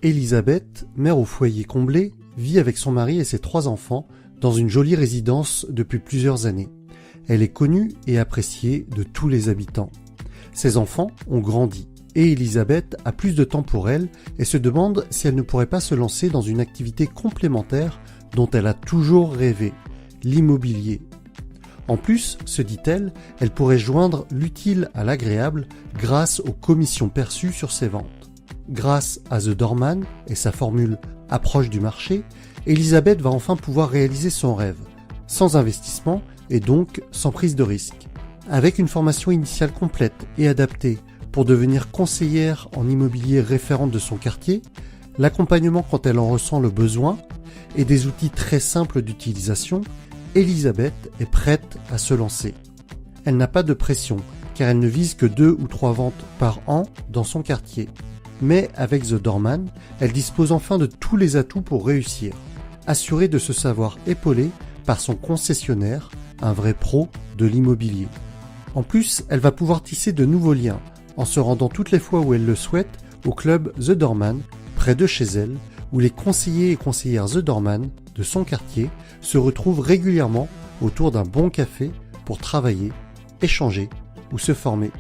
Elisabeth, mère au foyer comblé, vit avec son mari et ses 3 enfants dans une jolie résidence depuis plusieurs années. Elle est connue et appréciée de tous les habitants. Ses enfants ont grandi et Elisabeth a plus de temps pour elle et se demande si elle ne pourrait pas se lancer dans une activité complémentaire dont elle a toujours rêvé, l'immobilier. En plus, se dit-elle, elle pourrait joindre l'utile à l'agréable grâce aux commissions perçues sur ses ventes. Grâce à The Doorman et sa formule approche du marché, Elisabeth va enfin pouvoir réaliser son rêve, sans investissement et donc sans prise de risque. Avec une formation initiale complète et adaptée pour devenir conseillère en immobilier référente de son quartier, l'accompagnement quand elle en ressent le besoin et des outils très simples d'utilisation, Elisabeth est prête à se lancer. Elle n'a pas de pression car elle ne vise que 2 ou 3 ventes par an dans son quartier. Mais avec The Doorman, elle dispose enfin de tous les atouts pour réussir, assurée de se savoir épaulée par son concessionnaire, un vrai pro de l'immobilier. En plus, elle va pouvoir tisser de nouveaux liens en se rendant toutes les fois où elle le souhaite au club The Doorman, près de chez elle, où les conseillers et conseillères The Doorman de son quartier se retrouvent régulièrement autour d'un bon café pour travailler, échanger ou se former.